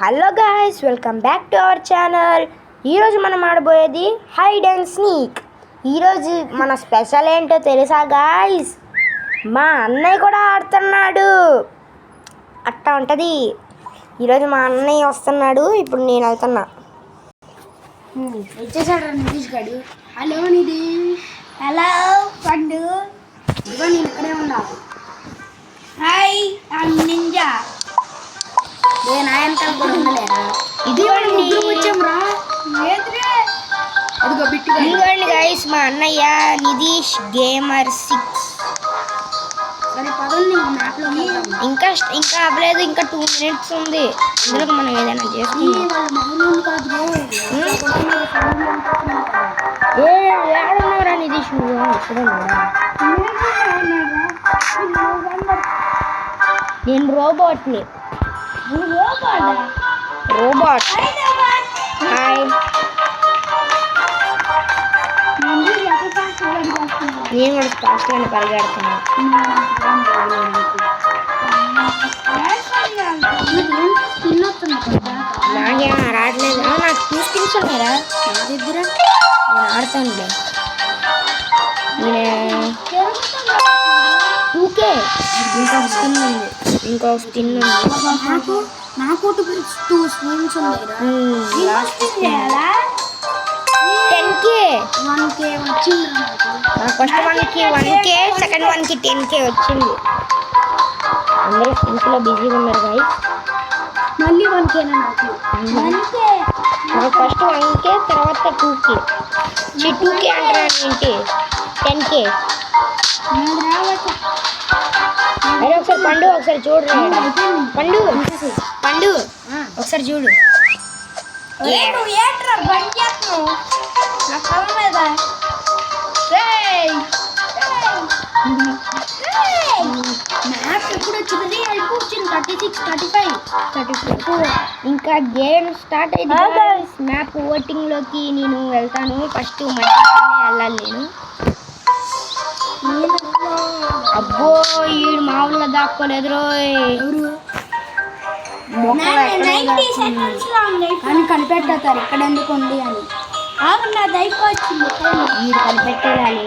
Hello guys, welcome back to our channel. ఈరోజు మనం ఆడబోయేది hide and sneak. ఈరోజు మన స్పెషల్ ఏంటో తెలుసా గాయ్స్? మా అన్నయ్య కూడా ఆడుతున్నాడు. అట్టా ఉంటుంది. ఈరోజు మా అన్నయ్య వస్తున్నాడు. ఇప్పుడు నేను వెళ్తున్నా. వచ్చేసాడు నితీష్ గారు. హలో నితీష్. హలో పండు. ఇదిగో నేను ఇక్కడే ఉండాలి. Hi ninja. నాయనకాల కూడా ఉండలేరా? ఇదిగోండి వచ్చాంరా. అదిగో బిట్టు. ఇదిగోండి గాయ్స్, మా అన్నయ్య నితీష్ గేమర్ 6. సరే పదండి మ్యాప్లో ఇంకా అవ్వలేదు. ఇంకా 2 minutes ఉంది. ఇందులో మనం ఏదైనా చేసుకుందాం. ఏడున్నారా నితీష్? నువ్వు ఇక్కడున్నారా? నేను రోబోట్ని. రోబోట్. హాయ్. నేను కూడా ఫాస్ట్గానే పరిగెడుతున్నా. నాకేం రావట్లేదు. నాకు 2 skins ఉన్నాయిరా నా దగ్గర. నేను ఆడతానులే. నేను 2K. ఇంకొక స్కిన్ ఉంది. నాకు 2 skins ఉన్నాయి. Last 10K. 1K వచ్చింది. నాకు ఫస్ట్ 1K, సెకండ్ 1కి 10K వచ్చింది. అందరూ స్కిన్స్లో బిజీగా ఉన్నారు గాయ్స్. మళ్ళీ 1K నాకు. నాకు ఫస్ట్ 1K, తర్వాత 2K. 2K అంటారా ఏంటి? 10K. అరే ఒకసారి పండు, ఒకసారి చూడు. పండు ఒకసారి చూడు. ఎప్పుడు వచ్చింది? అయిపోయింది 36, 35. ఇంకా గేమ్ స్టార్ట్ అయింది. మ్యాప్ ఓటింగ్లోకి నేను వెళ్తాను. ఫస్ట్ మధ్యలోనే వెళ్ళాలి నేను. అబ్బో, ఈడు మామూలుగా దాక్కోలేదు రోయ్. అని కనిపెట్టారు ఇక్కడ ఎందుకు ఉంది అని. నాది అయిపోయింది. ఈడు కనిపెట్టేయాలి.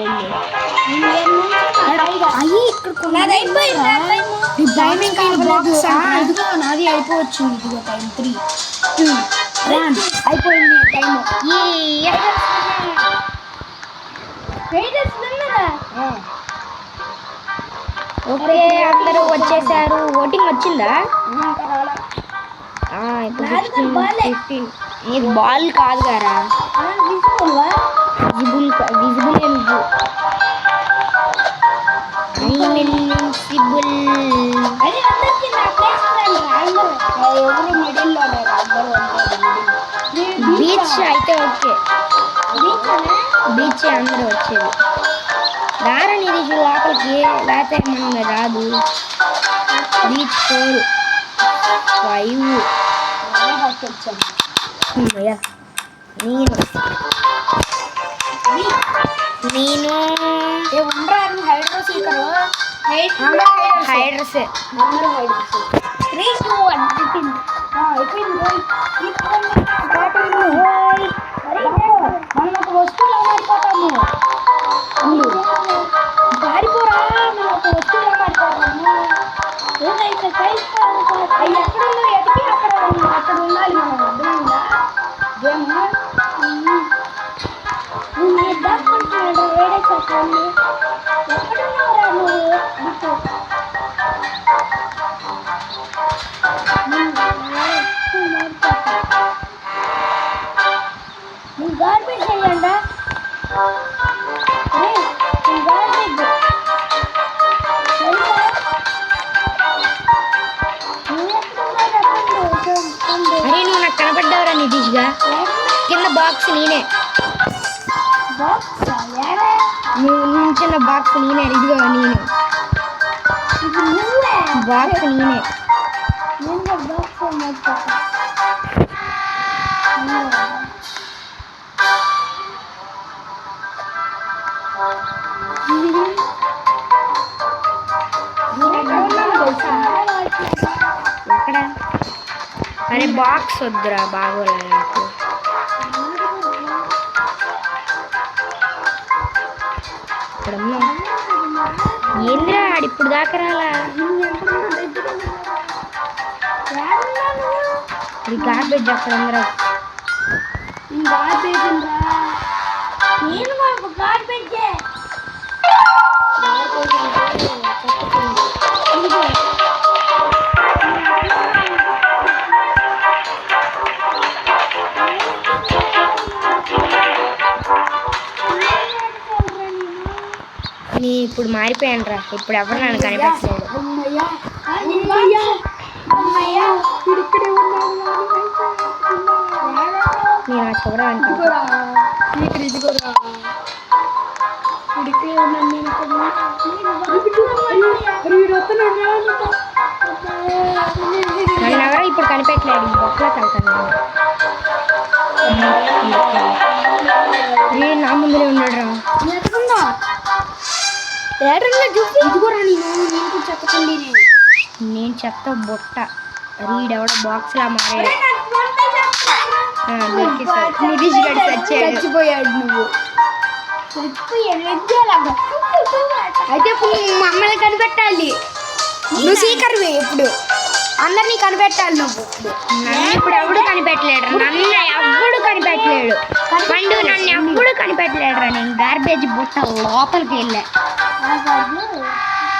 నాది అయిపోవచ్చింది. ఇదిగో టైం 3 అయిపోయింది. టైం ఓకే, అందరూ వచ్చేసారు. ఓటింగ్ వచ్చిందా? ఇప్పుడు 15. ఇది బాల్ కాదు గారా. Visible invincible. బీచ్ అయితే ఓకే. బీచ్ అందరూ వచ్చేది. దారని ఇది లోపలికి లేకపోతే మనం రాదు. బీచ్ 4, 5. నేను హైడ్రస్. 3, 2, 1 మనం ఒక వస్తువులో మారిపోతాము. పారిపోరా, మనం ఒక వస్తువులో మారిపోతాము. ఏదైతే ఎక్కడున్నా ఎతికి అక్కడ ఉండాలి. మనం అర్థమైందా గేమ్? నువ్వు దాక్కుంటున్నాడు. వేడే చెప్పండి. ఎక్కడున్నావురా నువ్వు? నువ్వు గార్బేజ్ చేయండా? అరే నువ్వు నాకు కనపడ్డావురా నితీష్గా. కింద బాక్స్ నేనే. నువ్వు నుంచిన బాక్స్ నేనే. ఇదిగో నేను బాక్స్ నేనే. ఎక్కడ? అరే బాక్స్ బాక్స్ వద్దురా బాగోలే నాకు. ఇప్పుడమ్మా ఏంద్రా ఆడిప్పుడు దాకా రాలా. ఇది గార్బేజ్ అక్కడ ఉందిరా. నీ ఇప్పుడు మారిపోయాను రా. ఇప్పుడు ఎవరు నన్ను కనిపించలేదు. నేను ఆ చివర నన్ను ఎవరో ఇప్పుడు కనిపెట్టలేడు. ఈ బొక్కలో తగ్గుతాను నేను. నా ముందులే ఉన్నాడు రా. నేను చెత్త బొట్ట. రీడెవడ బాక్స్ లా మారాడు. నితీష్ గడి చచ్చిపోయాడు. నువ్వు అయితే ఇప్పుడు మమ్మల్ని కనిపెట్టాలి. నువ్వు సీకర్వే. ఇప్పుడు అందరినీ కనిపెట్టాలి నువ్వు. నన్ను ఇప్పుడు ఎవడు కనిపెట్టలేడు. నన్ను ఎవడు కనిపెట్టలేడు. పండు నన్ను ఎప్పుడు కనిపెట్టలేడు రా. నేను గార్బేజ్ బుట్ట లోపలికి వెళ్ళా.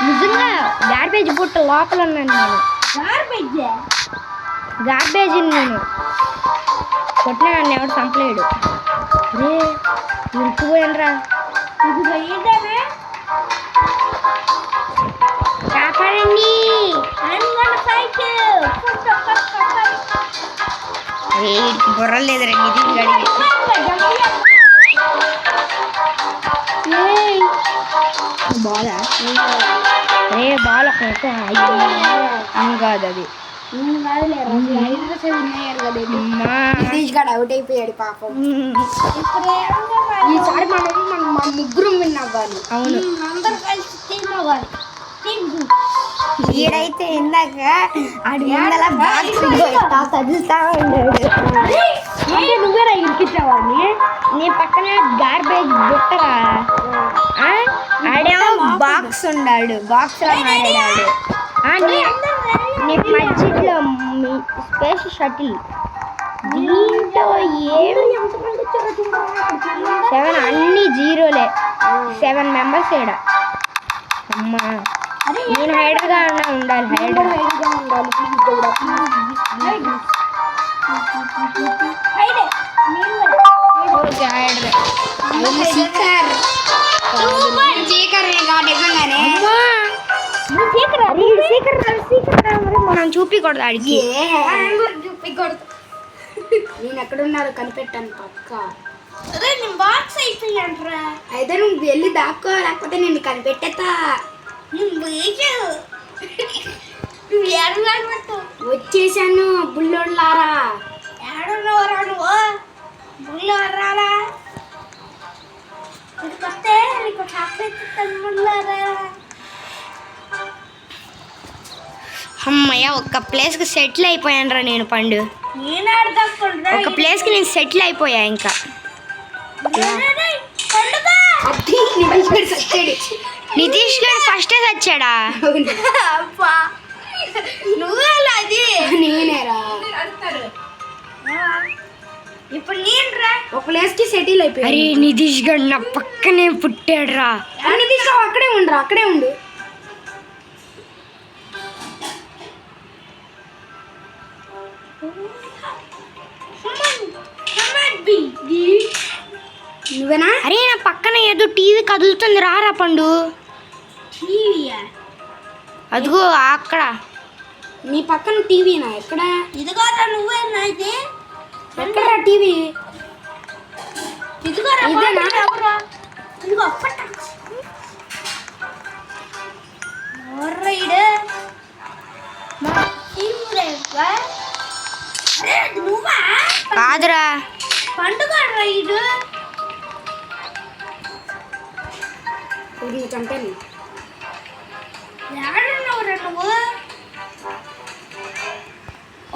నిజంగా గార్బేజ్ బుట్ట లోపల ఉన్నాను నేను. గార్బేజ్ నేను కొట్టిన నన్ను ఎవడు చంపలేడు. రే ఇరుక్కుపోయాను రా. కాపాడండి. వీడికి బుర్రలు లేదురా. నితీష్ గడికి బాలా. రే బాల్ ఒక కాదు అది. నితీష్ గడు అవుట్ అయిపోయాడు పాపం. ఈసారి మనం ముగ్గురు విన్ అవ్వాలి. అవును అందరూ కలిసి టీమ్ అవ్వాలి. ఈడైతే ఇందాక ఆడి ముందల బాక్స్ కదులుతా ఉన్నాడు. నువ్వేనా ఇరికించావాడిని? నీ పక్కన గార్బేజ్ బుట్టరా. ఆడేమో బాక్స్ ఉన్నాడు. బాక్స్ లా మారాడు. నీ మధ్యలో మీ స్పేస్ షటిల్. దీంట్లో 7 అన్ని జీరోలే. 7 మెంబర్స్ ఏడ. అమ్మా నేను హైడర్గా ఉండాలి. హైడర్ మనం చూపించకూడదు ఆడికి. నేను ఎక్కడున్నారో కనిపెట్టాను పక్క. బాక్స్ అయిపోయాను. అయితే నువ్వు వెళ్ళి దాక్కో, లేకపోతే నేను కనిపెట్టేస్తా. వచ్చేసాను బుల్లోడ్లారా. ఏడున్నవరా నువ్వు? బుల్లోడ్రారా ఇక్కడికొస్తే నీకు చాక్లెట్ బుల్లారా. అమ్మయ్య ఒక్క ప్లేస్కి సెటిల్ అయిపోయాను రా నేను. పండు ఒక ప్లేస్కి నేను సెటిల్ అయిపోయా. ఇంకా నితీష్ గారు ఫస్టే చచ్చాడా? నేనేరా. ఇప్పుడు ఒక ప్లేస్కి సెటిల్ అయిపోయా. అరే నితీష్ గారు నా పక్కనే పుట్టాడు రా. నితీష్ గారు అక్కడే ఉండరా. అక్కడే ఉండు. నువ్వేనా? అరే నా పక్కన ఏదో టీవీ కదులుతుంది. రారా పండు. అదిగో అక్కడ. నీ పక్కన టీవీనా? ఎక్కడ? ఇదిగోరా. నువ్వేనా? ఇది ఎక్కడ టీవీ? ఇదిగోరా. ఇదిగో కాదురా. పండుగ రైడు. చంపాను. ఏడున్నావురా నువ్వు?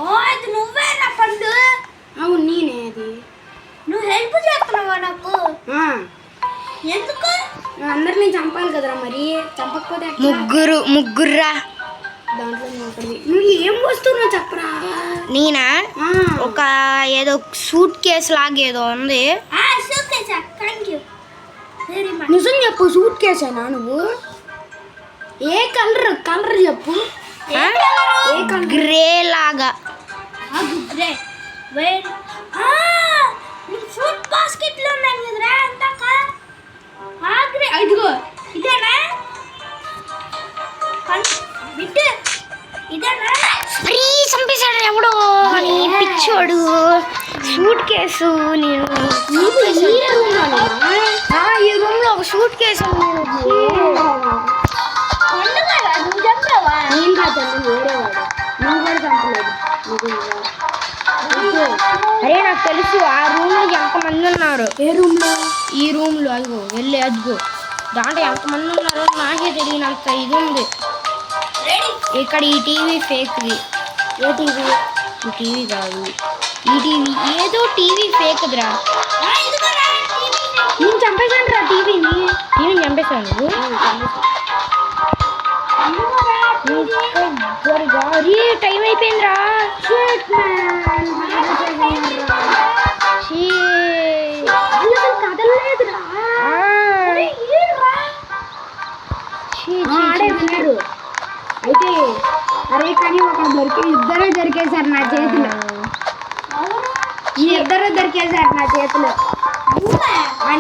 ఓ అది నువ్వేనా పండు? కదరా మరి చంపకపోతే ఎట్లా? ముగ్గుర్రా. దాంట్లో నువ్వు ఏం వస్తున్నావు చెప్పరా. నేనా ఒక ఏదో సూట్ కేసు లాగా ఏదో ఉంది. నిజం చెప్పు, సూట్ కేసేనా నువ్వు? ఏ కలర్ చెప్పు. గ్రే లాగా. ఫ్రూట్ బాస్కెట్ లో ఉన్నాను కదరా అందాక. ఇదిగో ఇదేనా బిట్టు? ఇదేనా? చంపేశాడు ఎవడో నీ పిచ్చోడు. సూట్ కేసు నేను ఈ రూమ్ లో ఒక సూట్ కేసు నువ్వు చంపావా? నేను కాదు, వేరేవాడు. నువ్వు కూడా చంపలేదు. అరే నాకు తెలుసు ఆ రూమ్ లో ఎంతమంది ఉన్నారు. ఏ రూమ్ లో? ఈ రూమ్ లో అదిగో వెళ్ళి అదిగో దాంట్లో ఎంతమంది ఉన్నారో నాకే తెలియనంత ఇది ఉంది. ఇక్కడ ఈ టీవీ ఫేక్ది. ఏ టీవీ? ఈ టీవీ కాదు, ఈ టీవీ ఏదో టీవీ ఫేక్దిరా. నేను చంపేశాను రా టీవీని. చంపేశాను టైం అయిపోయిందిరా. కదలలేదురా. అయితే అరే కానీ ఒక ఇద్దరు దొరికేశారు నా చేతిలో. ఇద్దరు దొరికేశారు నా చేతిలో.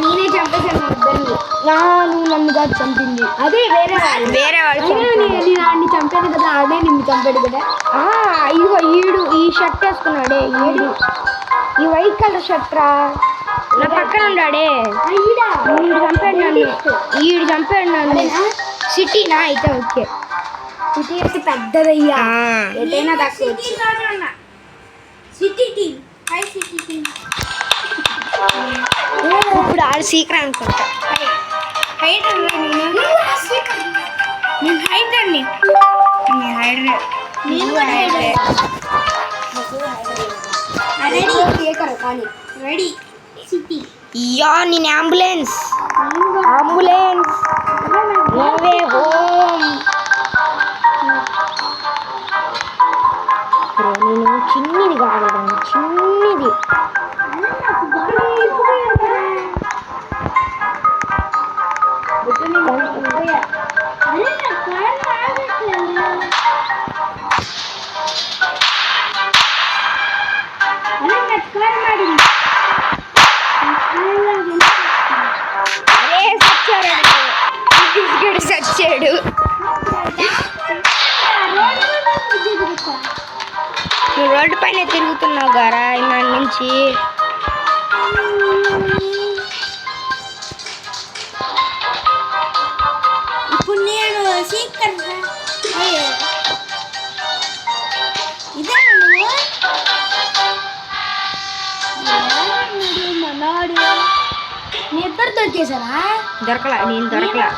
నేనే చంపేశాను ఇద్దరిని. నువ్వు నన్ను కాదు చంపింది. అదే వేరే వాడు నేను ఆడిని చంపాను కదా, అదే నిన్ను చంపాడు కదా. ఇదిగో ఈడు ఈ షర్ట్ వేసుకున్నాడే, ఈడు ఈ వైట్ కలర్ షర్ట్ రా. నా పక్కన ఉన్నాడే ఈడు చంపాడు నన్ను. సిటీనా అయితే ఓకే. సిటీ అయితే పెద్దదయ్యా, ఏదైనా తక్కువ. City team, high city team. ఇప్పుడు ఆడు సీక్రెట్ అనుకుంటా. హైట్ నేను హైట్ అండి. కానీ రెడీ సిటీ. నేను అంబులెన్స్ మూవే హోమ్. నేను చిన్నది కాదు, చిన్నది. సచ్చాడు. నువ్వు రోడ్డు పైన తిరుగుతున్నావు గారా ఇన్నాళ్ళ నుంచి. ఇప్పుడు నేను సీక్రెట్ ఇదే మనాడు. నీ ఇద్దరు దొరికేశారా? దొరకలా, నేను దొరకలా.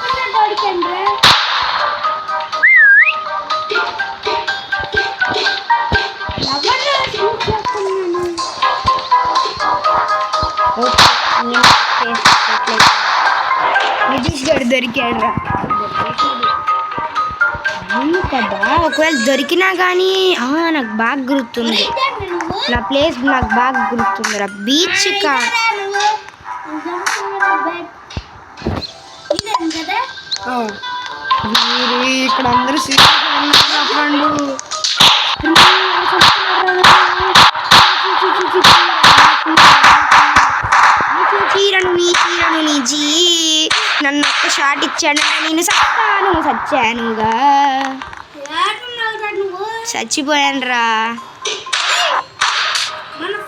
నితీష్ గారు దొరికాడు రా కదా. ఒకవేళ దొరికినా కానీ నాకు బాగా గుర్తుంది, నా ప్లేస్ నాకు బాగా గుర్తుంది రా. బీచ్ కా ఇక్కడ అందరూ నన్ను ఒక్క షాట్ ఇచ్చాడు, నేను చచ్చానుగా. చచ్చిపోయాను రా. నేను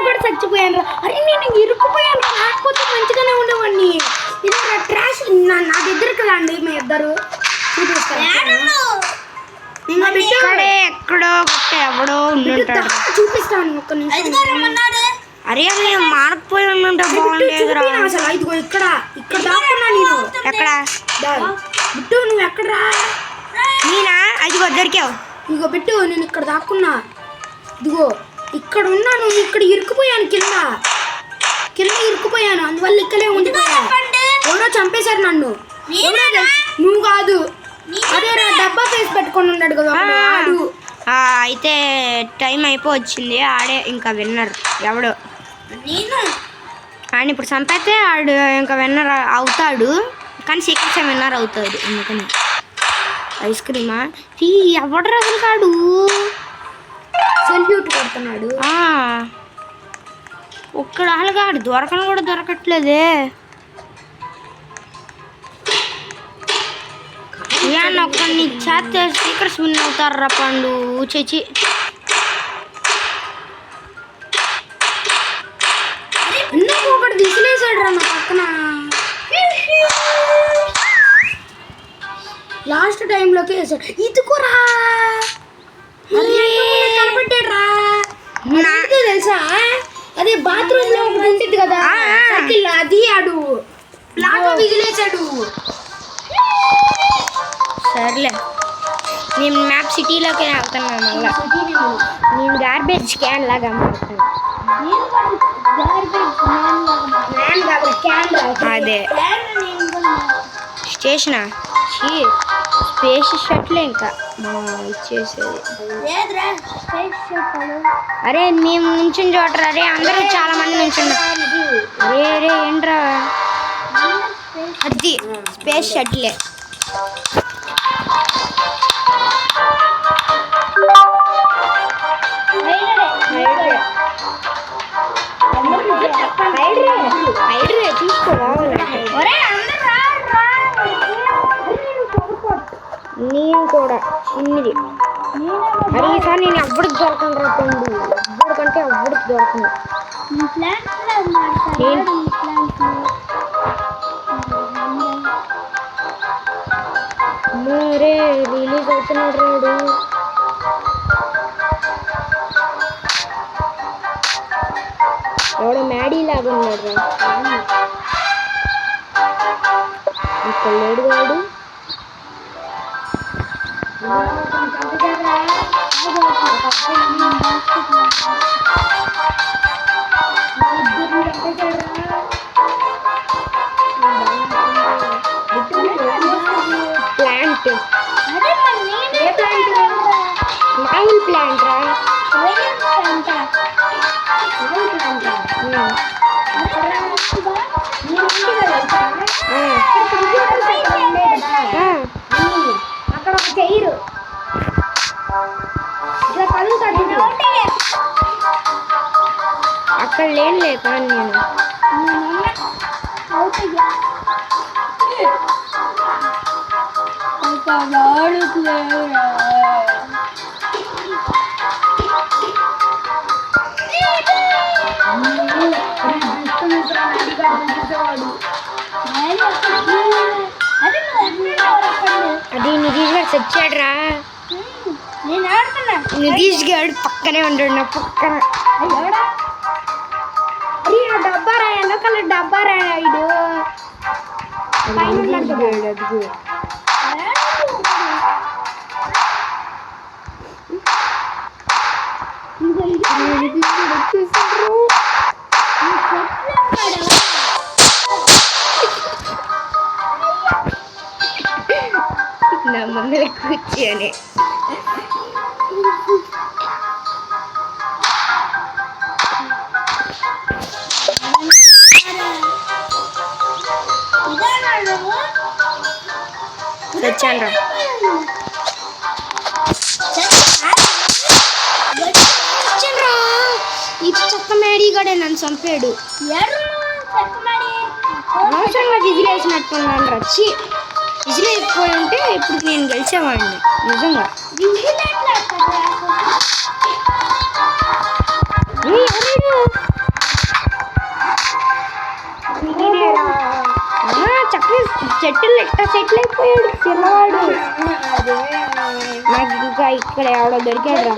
కూడా చచ్చిపోయాను రా. అరే నేను ఇరుక్కుపోయాను, రాకపోతే మంచిగానే ఉండేవాడిని. ఇది ట్రాష్. నా దగ్గరికి రండి మీ ఇద్దరు ఎక్కడో ఎవడో ఉండుంటాడు, చూపిస్తాను. ఒక్క నిమిషం. అరే అది మారకపోయి ఉండుంటే బాగుండేదిరా. అసలు ఇదిగో ఇక్కడ దాక్కున్నా నేను. ఎక్కడ బిట్టు నువ్వు ఎక్కడరా? నేనా? అదిగో దొరికావు. ఇదిగో బిట్టు నేను ఇక్కడ దాక్కున్నా. ఇదిగో ఇక్కడ ఉన్నాను, ఇక్కడ ఇరుక్కుపోయాను, కింద ఇరుక్కుపోయాను, అందువల్ల ఇక్కడే ఉండిపోయా. ఎవరో చంపేశారు నన్ను. నువ్వు కాదు, అదే డబ్బా ఫేస్ పెట్టుకొని ఉన్నాడు కదా వాడు. అయితే టైం అయిపోవచ్చింది. ఆడే ఇంకా విన్నర్ ఎవడు నేను ఆయన ఇప్పుడు చంపేస్తే ఆడు ఇంకా విన్నర్ అవుతాడు, కానీ సీక్రెట్స్ విన్నర్ అవుతాడు. అందుకని ఐస్ క్రీమా ఎవడు రసలు కాడు సెల్యూట్ కొడుతున్నాడు. ఒక్కడ ఆడు దొరకను కూడా దొరకట్లేదే. ఒక్కడిని చేస్తే సీక్రెట్స్ విన్ అవుతారా పండు చేచి. ఒకటి విసిలేసాడు రా నా పక్కన. లాస్ట్ టైంలోకి వేసాడు. ఇదికోరా కనపడ్డాడు రా. తెలుసా అదే బాత్రూమ్ లో ఒకటి ఉంటుంది కదా సర్కిల్, అది ఆడు లాగా విసిలేసాడు. సర్లే నేను మ్యాప్ సిటీలోకి వెళ్తాను. మళ్ళీ నేను గార్బేజ్ క్యాన్ లాగా మారుతాను. అదే స్టేషనా స్పేస్ షట్లే ఇంకా ఇచ్చేసేది. అరే మేము నుంచుని చూడరా రే, అందరూ చాలా మంది నుంచున్నారు. రే ఏంట్రా అది స్పేస్ షట్లే. నేను కూడా చిన్నది. అరే ఈసారి నేను ఎవ్వడికి దొరకను రా పండు, ఎవ్వడికంటే ఎవ్వడికి దొరకను. రే రిలీజ్ అవుతున్నాడు రాడు. ఎవడో మ్యాడీ లాగా ఉన్నాడు రా. ఇక్కడ లేడు వాడు. ప్లాంట్ మామూలు ప్లాంట్ రా. అక్కడ ఒక చెయ్యరు ఇట్లా కలుగుతాడు. అక్కడ లేనులే కానీ నేను అది నితీష్ గారు చచ్చాడు రా. నితీష్ గారు పక్కనే ఉంటాడు నా పక్కన. డబ్బా రా ఎన్నకల డబ్బా రా ఇడు నా ముందర కూర్చొని వచ్చాను రా. ఈ చెక్క మేడీగాడే నన్ను చంపాడు. అవసరంగా విజిలేసినట్టున్నాను రచ్చి. విజిలేసిపోయి ఉంటే ఇప్పుడు నేను గెలిచేవాడిని నిజంగా. చెట్లు ఎట్లా సెటిల్ అయిపోయాడు పిల్లవాడు. నాకు ఇంకా ఇక్కడ ఎవడో దొరికాడు రా.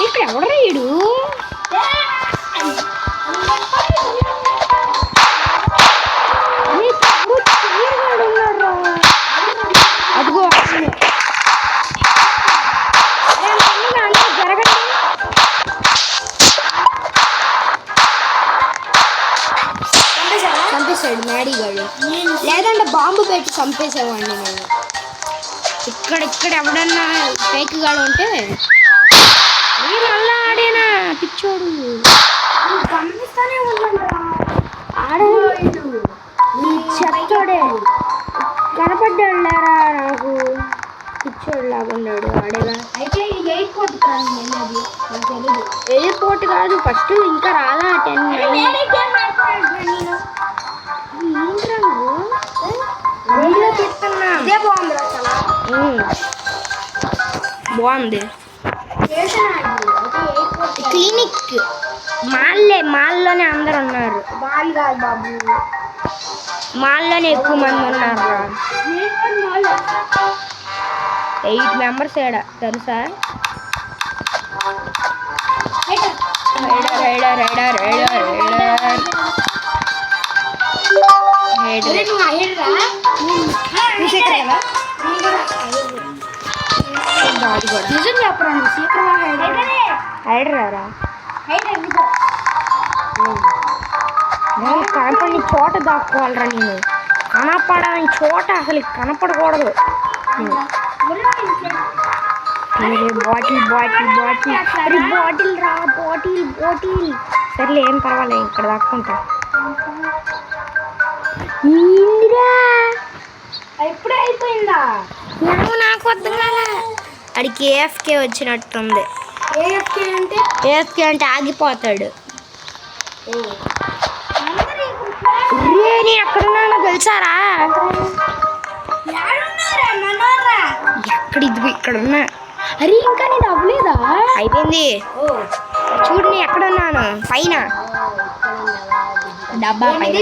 ఇక్కడ ఎవడు రీడు అదిగో జరగండి. పెట్టి చంపేసేవాడిని నేను. ఇక్కడ ఎవడన్నా ఫేక్ గాడు ఉంటే మళ్ళా ఆడేనా పిచ్చోడు గమనిస్తానే ఉన్నాడు. ఆడేడు చెత్తోడే కనపడ్డాడు లేరా నాకు. పిచ్చోడు లాగా ఉన్నాడు ఆడేగా. అయితే ఇది ఎయిర్పోర్ట్ కాదు, వెళ్ళేది నాకు తెలియదు. ఎయిర్పోర్ట్ కాదు, ఫస్ట్ ఇంకా రాలా 10 వీడియో తీస్తున్నా. బాగుంది. క్లినిక్ మాల్లోనే అందరు ఉన్నారు. మాల్ కాదు బాబు, మాల్లోనే ఎక్కువ మంది ఉన్నారు. 8 మెంబర్స్ ఏడా తెలుసా? నిజం చెప్పరా? హైడరారా కనపడిన చోట దాక్కోవాలరా. నేను కనపడని చోట అసలు కనపడకూడదు. బాటిల్ బాటిల్ బాటిల్ అరే బాటిల్ రా, బాటిల్ బాటిల్. సర్లే ఏం పర్వాలేదు, ఇక్కడ దాక్కుంటా. ఎప్పుడే అయిపోయిందా? నాకు అర్థం కాలే. అడికి ఏఎఫ్కే వచ్చినట్టుంది. ఏఎఫ్కే అంటే ఆగిపోతాడు. నేను ఎక్కడున్నానో తెలుసారా? ఎక్కడ ఇది ఇక్కడ ఉన్నా. అరే ఇంకా నేను అవ్వలేదా? అయిపోయింది. చూడు నేను ఎక్కడున్నాను, పైన డబ్బా పైన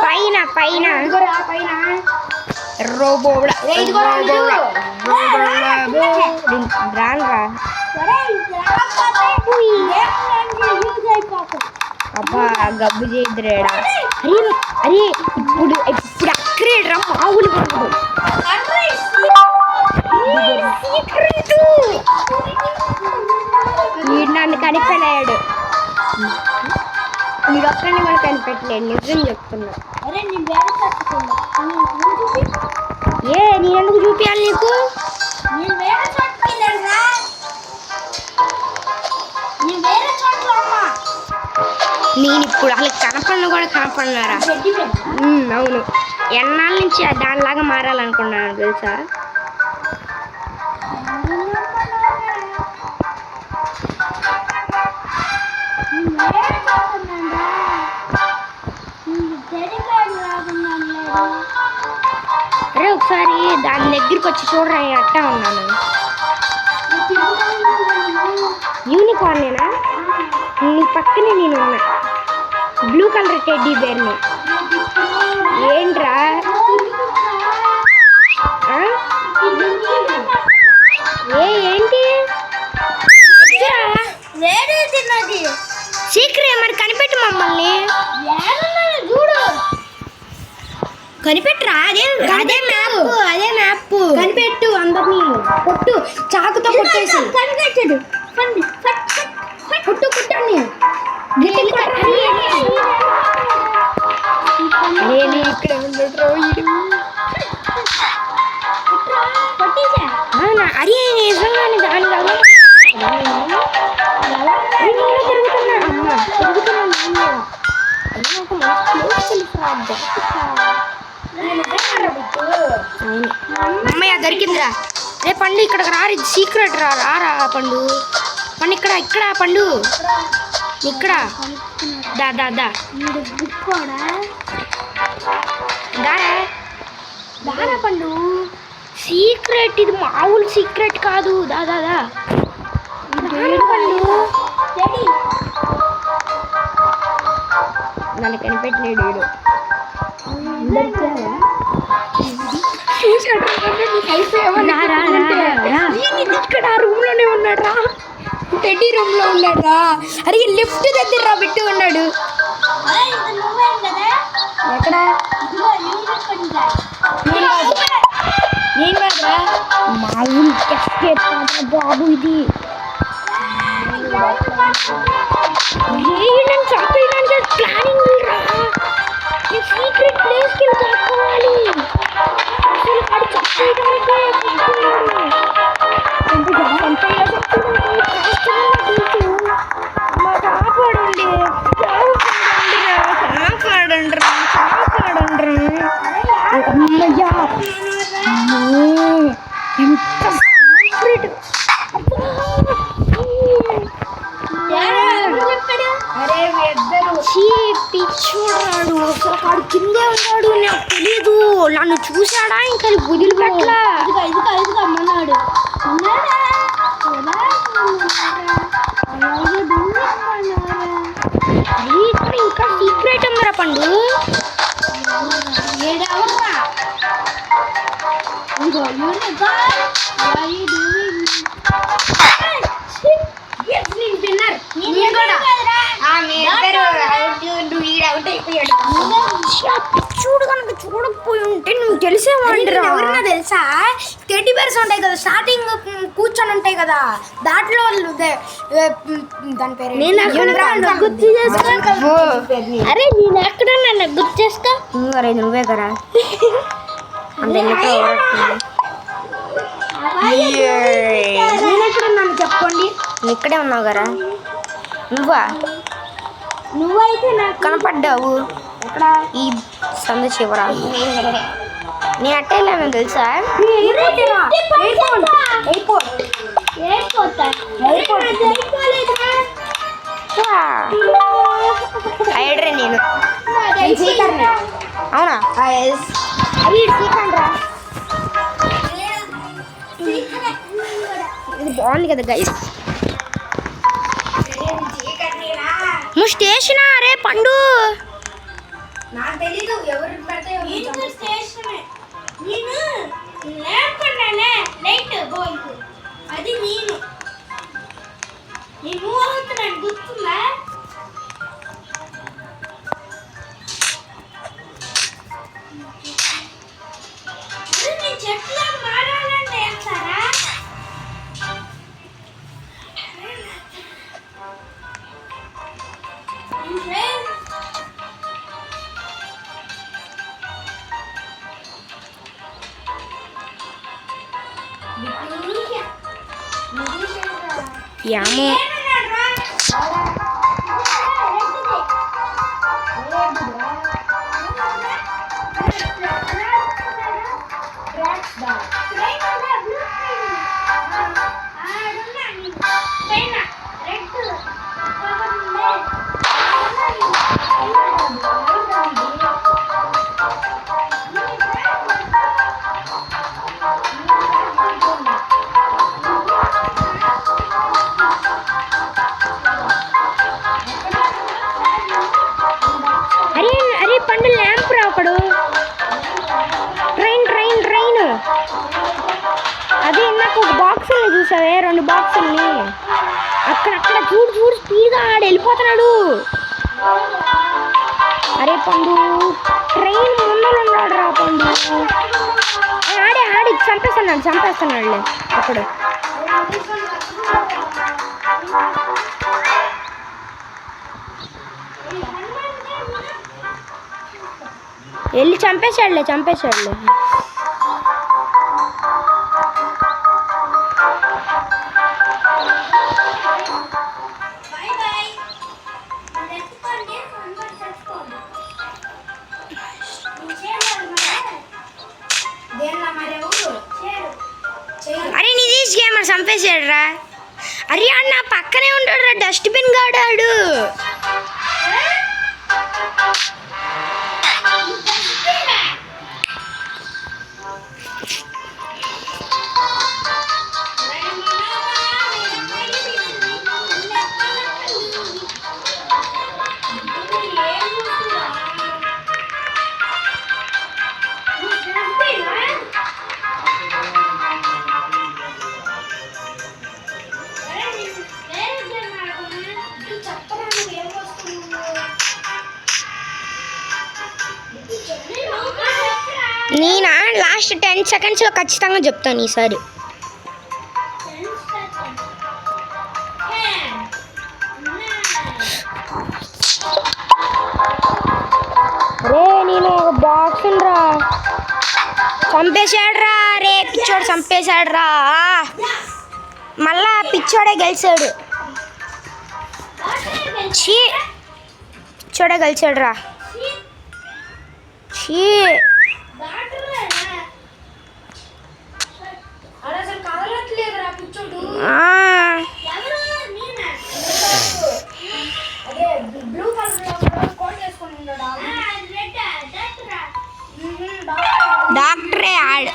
పైన పైన రానురా. అబ్బా గబ్బు చేద్దురేడా. అరే అరే ఇప్పుడు ఇప్పుడు అక్కడేడ్రా మావులు వీడు నన్ను కనిపెట్టాడు. వీడు ఒక్కడిని కూడా కనిపెట్టలేడు, నిజం చెప్తున్నా. ఏ నేను ఎందుకు చూపించాలి నీకు? నేను ఇప్పుడు అసలు కనపడిన కూడా కనపడినారా? అవును, ఎన్నాళ్ళ నుంచి దానిలాగా మారాలనుకున్నాను తెలుసా? అరే ఒకసారి దాని దగ్గరికి వచ్చి చూడరా, అట్టా ఉన్నాను. యూనికార్నేనా? నీ పక్కనే నేను ఉన్నా, బ్లూ కలర్ టెడ్డీ బేర్ని. ఏంట్రా ఏంటి సీక్రెట్ మరి కనిపెట్టు మమ్మల్ని. చూడు కనిపెట్టరా. అదే మ్యాప్, అదే మ్యాప్. కనిపెట్టు అందరినీ. కొట్టు చాకుతో కొట్టేసి. కనిపెట్టాడు. కొట్టు కొట్టండి. నేను ఇక్కడ అరే నిజంగానే దాని అమ్మాయి దొరికిందిరా. రే పండు ఇక్కడికి రా, సీక్రెట్ రా. రారా పండు, పండు ఇక్కడ ఇక్కడ పండు ఇక్కడ దా దా దా దారా పండు. సీక్రెట్ ఇది, మామూలు సీక్రెట్ కాదు. దా దా దా పండు. నన్ను కనిపెట్టలేడు వీడు. ఇక్కడ రూమ్ లోనే ఉన్నాడు రా, టెడ్డీ రూమ్ లో ఉన్నాడు రా. అరే లిఫ్ట్ దగ్గర రా పెట్టి ఉన్నాడు. ఎక్కడ మా ఊరికి బాబు ఇది. నన్ను చంపేయడానికి ప్లానింగ్ రా. సీక్రెట్ ప్లేస్కి వెళ్ళి దాక్కోవాలి. అసలు వాడు చంపేయడానికే చూస్తున్నాడు. కాపాడండి, కాపాడండి, కాపాడండి. అమ్మయ్యా, ఎంత సీక్రెట్. పిచ్చోడాడు, అసలు వాడు కిందే ఉన్నాడు. నాకు తెలీదు. నన్ను చూశాడా ఇంకా వదిలిపెట్టలా. అమ్మన్నాడు ఇంకా సీక్రెట్ ఉందిరా పండు. చూడు కనుక చూడకపోయి ఉంటే నువ్వు తెలిసేవాడిరా. ఎవరన్నా తెలుసా? టెడ్డీ బేర్స్ ఉంటాయి కదా, స్టార్టింగ్ కూర్చొని ఉంటాయి కదా, దాంట్లో దాని పేరు గుర్తు చేసుకో. అరే నేను ఎక్కడ నన్ను గుర్తు చేసుకో. అరే నువ్వే కదా అంత నన్ను చెప్పుకోండి. నువ్వు ఇక్కడే ఉన్నావు కదా. నువ్వైతే నాకు కనపడ్డావు ఎక్కడ? ఈ సంద చివరా. నీ అట్టే వెళ్ళాను తెలుసా. హైడ్రే నేను. అవునా? ఇది బాగుంది కదా గైస్. నువ్వు స్టేషనా? అరే పండు నాకు తెలీదు ఎవరు పెడితే స్టేషనే. నేను లేకున్నానే లైట్ బోల్కు అది నేను అవుతున్నాను గుర్తుందా? నేను చెట్లు మారాలంటే వేస్తారా? యామో పండు ల్యాంప్ రా ఒకడు. ట్రైన్ ట్రైన్ ట్రైన్ అదే నాకు ఒక బాక్సుల్ని చూసావే, 2 బాక్సుల్ని అక్కడక్కడ చూడు చూడు స్పీడ్గా ఆడ వెళ్ళిపోతున్నాడు. అరే పండు ట్రైన్ ముందర ఉన్నాడు రా పండు. ఆడి చంపేస్తున్నాడులే అప్పుడు. వెళ్ళి చంపేశాడులే. అరే నితీష్ గేమర్ చంపేశాడు రా. అరే అన్న పక్కనే ఉంటాడు రా, డస్ట్బిన్ గాడాడు. నేనా లాస్ట్ 10 సెకండ్స్లో ఖచ్చితంగా చెప్తాను ఈసారి. రే నేను ఒక బాక్స్ రా చంపేశాడురా. రే పిచ్చోడు చంపేశాడురా. మళ్ళా పిచ్చోడే గెలిచాడు. చీ పిచ్చోడే గెలిచాడురా. చీ డాక్టరే ఆడు.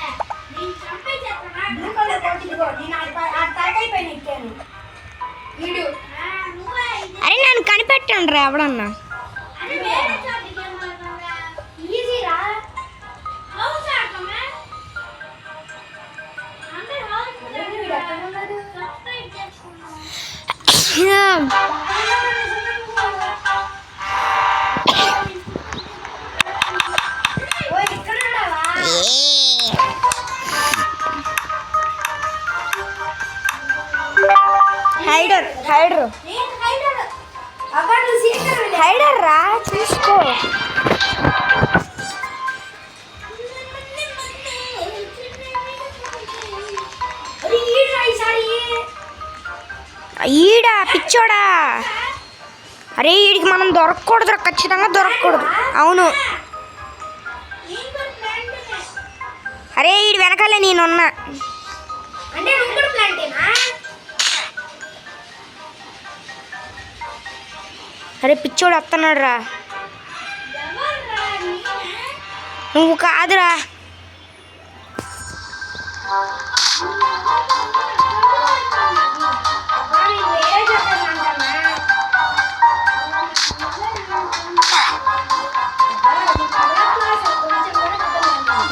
అరే నన్ను కనిపెట్టండి రా ఎవడన్నా. హైడర్ హైడర్ హైడర్ రా చూసుకో. ఈడా పిచ్చోడా. అరే వీడికి మనం దొరకకూడదు, ఖచ్చితంగా దొరకకూడదు. అవును అరే వీడి వెనకాలే నేనున్నా. అరే పిచ్చోడు వస్తున్నాడు రా. నువ్వు కాదురా.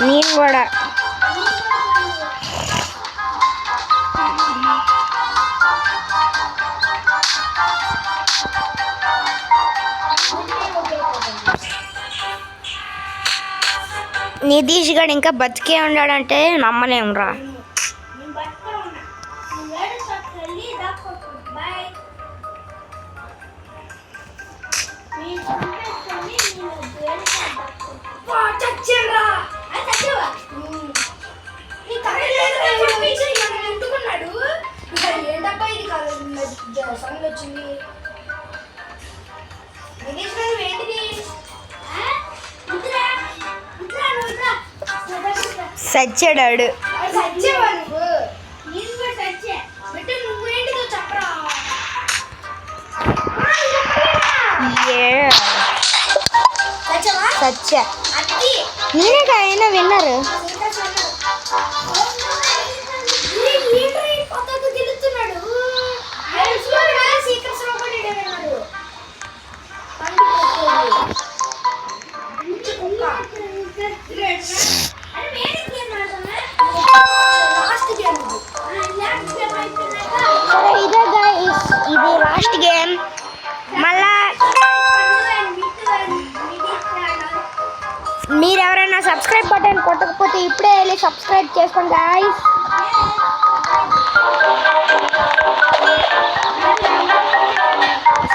నేను కూడా నితీష్ గడు ఇంకా బతికే ఉన్నాడంటే నమ్మలేమురా. సచ్చాడాడు. సచ్చా నేనే అయినా విన్నారు. ఇదే గైస్, ఇది లాస్ట్ గేమ్. మళ్ళా మీరు ఎవరైనా సబ్స్క్రైబ్ బటన్ కొట్టకపోతే ఇప్పుడే వెళ్ళి సబ్స్క్రైబ్ చేసుకోండి గైస్.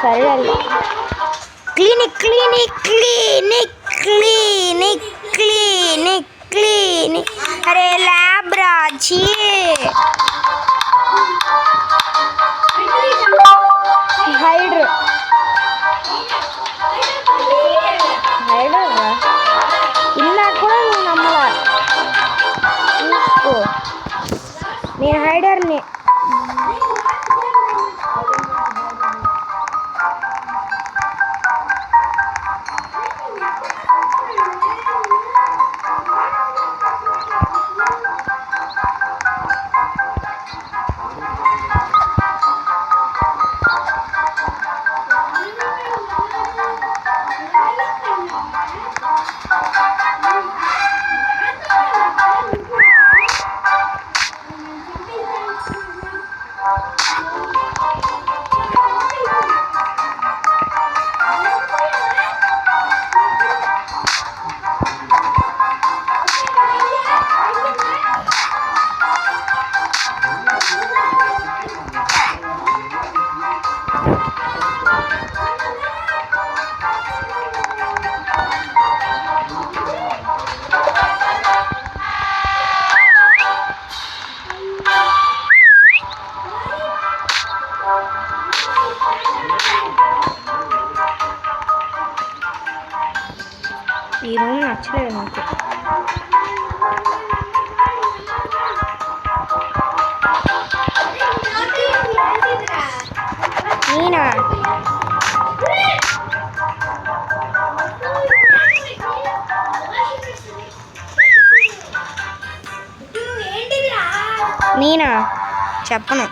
సరే clinic clinic clinic clinic clinic clinic. అరే ల్యాబ్ రాచి హైడ్ర్ హైడర్ ఇలా కూడా నువ్వు నమ్మలా. చూసుకో నేను హైడర్ని. నేనా చెప్పను.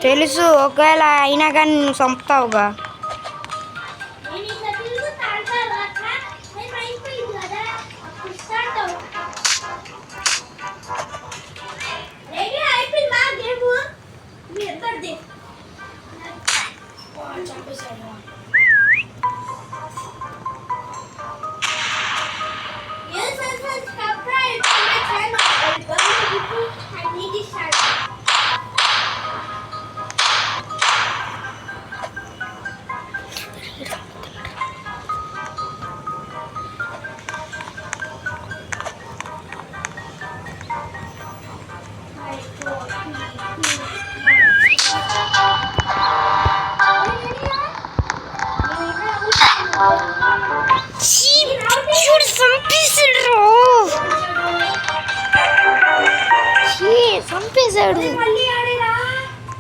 తెలుసు, ఒకవేళ అయినా కానీ నువ్వు చంపుతావుగా. చంపేశాడు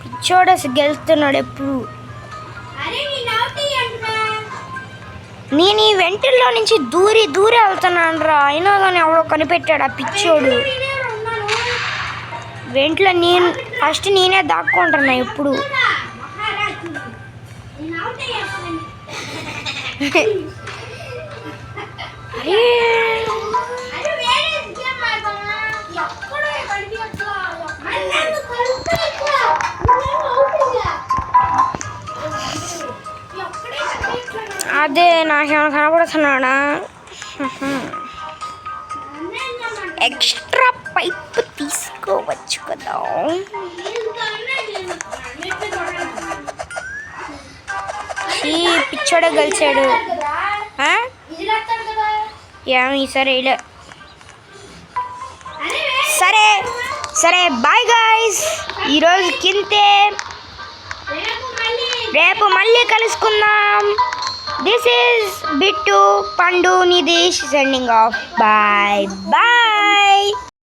పిచ్చోడు. అసలు గెలుస్తున్నాడు ఎప్పుడు. నేను ఈ వెంటల్లో నుంచి దూరి వెళ్తున్నాను రా, అయినా కానీ ఎవడో కనిపెట్టాడు ఆ పిచ్చోడు. వెంటలో నేను ఫస్ట్ నేనే దాక్కుంటున్నా ఎప్పుడు. అదే నాకేమైనా కనబడుతున్నాడా? ఎక్స్ట్రా పైప్ తీసుకోవచ్చు కదా. ఈ పిచ్చోడే గెలిచాడు. ఏమి ఈసారి వేయలే. సరే బాయ్ గాయ్స్, ఈరోజు కింతే. రేపు మళ్ళీ కలుసుకుందాం. This is Bittu, Pandu, Nidheesh sending off. Bye bye.